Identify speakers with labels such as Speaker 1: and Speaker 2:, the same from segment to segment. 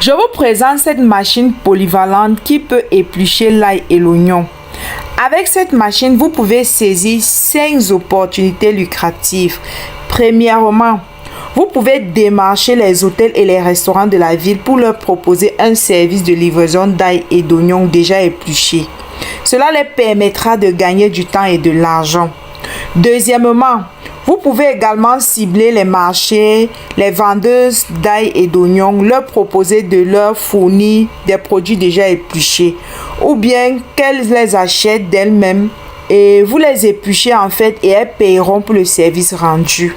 Speaker 1: Je vous présente cette machine polyvalente qui peut éplucher l'ail et l'oignon. Avec cette machine, vous pouvez saisir 5 opportunités lucratives. Premièrement, vous pouvez démarcher les hôtels et les restaurants de la ville pour leur proposer un service de livraison d'ail et d'oignons déjà épluchés. Cela leur permettra de gagner du temps et de l'argent. Deuxièmement, vous pouvez également cibler les marchés, les vendeuses d'ail et d'oignons, leur proposer de leur fournir des produits déjà épluchés ou bien qu'elles les achètent d'elles-mêmes et vous les épluchez en fait et elles paieront pour le service rendu.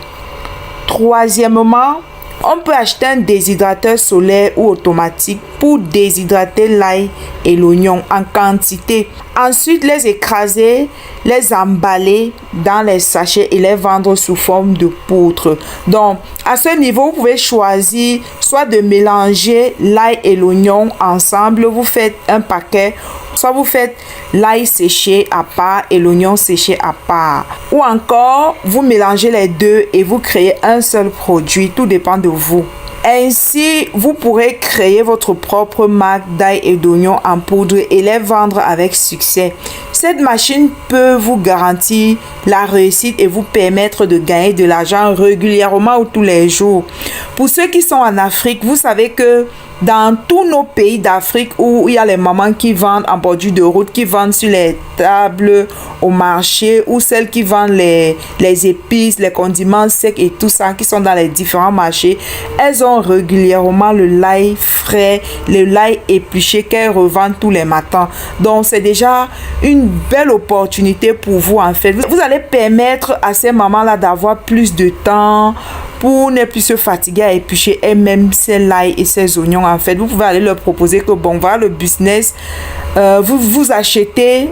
Speaker 1: Troisièmement, on peut acheter un déshydrateur solaire ou automatique pour déshydrater l'ail et l'oignon en quantité. Ensuite, les écraser, les emballer dans les sachets et les vendre sous forme de poudre. Donc, à ce niveau, vous pouvez choisir soit de mélanger l'ail et l'oignon ensemble. Vous faites un paquet, soit vous faites l'ail séché à part et l'oignon séché à part. Ou encore, vous mélangez les deux et vous créez un seul produit. Tout dépend de vous. Ainsi, vous pourrez créer votre propre marque d'ail et d'oignon en poudre et les vendre avec succès. Cette machine peut vous garantir la réussite et vous permettre de gagner de l'argent régulièrement ou tous les jours. Pour ceux qui sont en Afrique, vous savez que dans tous nos pays d'Afrique où il y a les mamans qui vendent en bordure de route, qui vendent sur les tables au marché, ou celles qui vendent les épices, les condiments secs et tout ça, qui sont dans les différents marchés, elles ont régulièrement le l'ail frais, le l'ail épluché qu'elles revendent tous les matins. Donc c'est déjà une belle opportunité pour vous en fait. Vous allez permettre à ces mamans-là d'avoir plus de temps pour ne plus se fatiguer à éplucher elles-mêmes ces l'ail et ces oignons. En fait, vous pouvez aller leur proposer que bon, voilà le business, vous achetez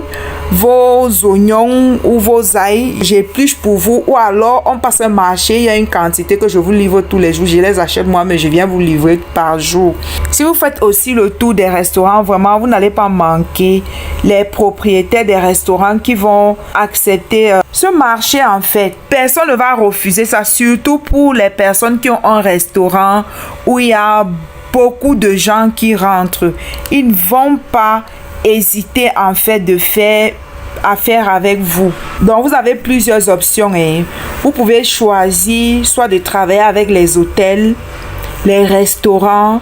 Speaker 1: vos oignons ou vos ail, j'épluche pour vous, ou alors on passe un marché, il y a une quantité que je vous livre tous les jours, je les achète moi, mais je viens vous livrer par jour. Si vous faites aussi le tour des restaurants, vraiment, vous n'allez pas manquer les propriétaires des restaurants qui vont accepter ce marché en fait. Personne ne va refuser ça, surtout pour les personnes qui ont un restaurant où il y a beaucoup de gens qui rentrent. Ils ne vont pas hésiter en fait de faire affaire avec vous. Donc vous avez plusieurs options. Vous pouvez choisir soit de travailler avec les hôtels, les restaurants,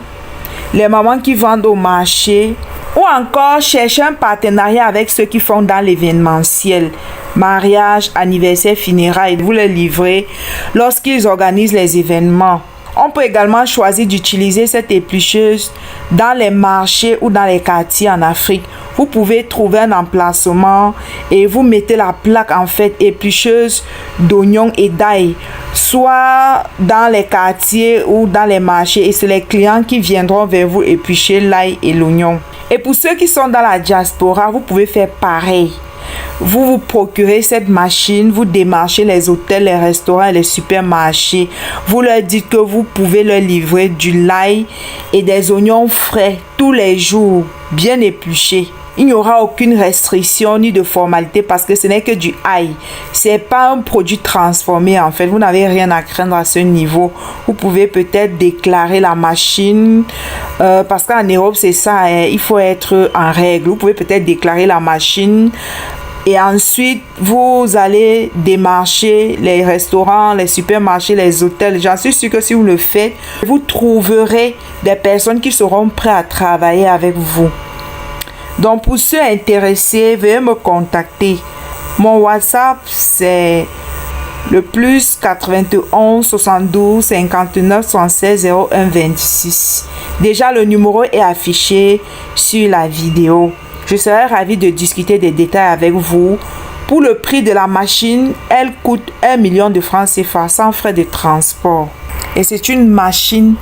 Speaker 1: les mamans qui vendent au marché, ou encore chercher un partenariat avec ceux qui font dans l'événementiel, mariage, anniversaire, funérailles, vous les livrez lorsqu'ils organisent les événements. On peut également choisir d'utiliser cette éplucheuse dans les marchés ou dans les quartiers en Afrique. Vous pouvez trouver un emplacement et vous mettez la plaque en fait éplucheuse d'oignons et d'ail, soit dans les quartiers ou dans les marchés, et c'est les clients qui viendront vers vous éplucher l'ail et l'oignon. Et pour ceux qui sont dans la diaspora, vous pouvez faire pareil. Vous vous procurez cette machine, vous démarchez les hôtels, les restaurants et les supermarchés. Vous leur dites que vous pouvez leur livrer du l'ail et des oignons frais tous les jours, bien épluchés. Il n'y aura aucune restriction ni de formalité parce que ce n'est que du ail. Ce n'est pas un produit transformé en fait. Vous n'avez rien à craindre à ce niveau. Vous pouvez peut-être déclarer la machine parce qu'en Europe c'est ça, il faut être en règle. Vous pouvez peut-être déclarer la machine. Et ensuite, vous allez démarcher les restaurants, les supermarchés, les hôtels. J'en suis sûre que si vous le faites, vous trouverez des personnes qui seront prêtes à travailler avec vous. Donc, pour ceux intéressés, veuillez me contacter. Mon WhatsApp, c'est le plus 91 72 59 76 01 26. Déjà, le numéro est affiché sur la vidéo. Je serai ravie de discuter des détails avec vous. Pour le prix de la machine, elle coûte 1 million de francs CFA sans frais de transport. Et c'est une machine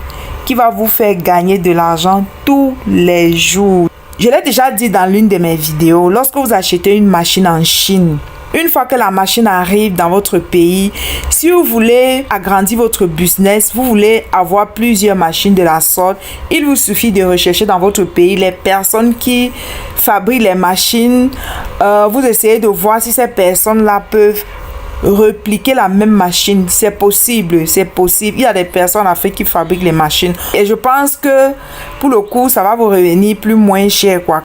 Speaker 1: qui va vous faire gagner de l'argent tous les jours. Je l'ai déjà dit dans l'une de mes vidéos, lorsque vous achetez une machine en Chine, une fois que la machine arrive dans votre pays, si vous voulez agrandir votre business, vous voulez avoir plusieurs machines de la sorte, il vous suffit de rechercher dans votre pays les personnes qui fabriquent les machines. Vous essayez de voir si ces personnes-là peuvent répliquer la même machine. C'est possible, c'est possible. Il y a des personnes en Afrique qui fabriquent les machines. Et je pense que pour le coup, ça va vous revenir moins cher, quoi.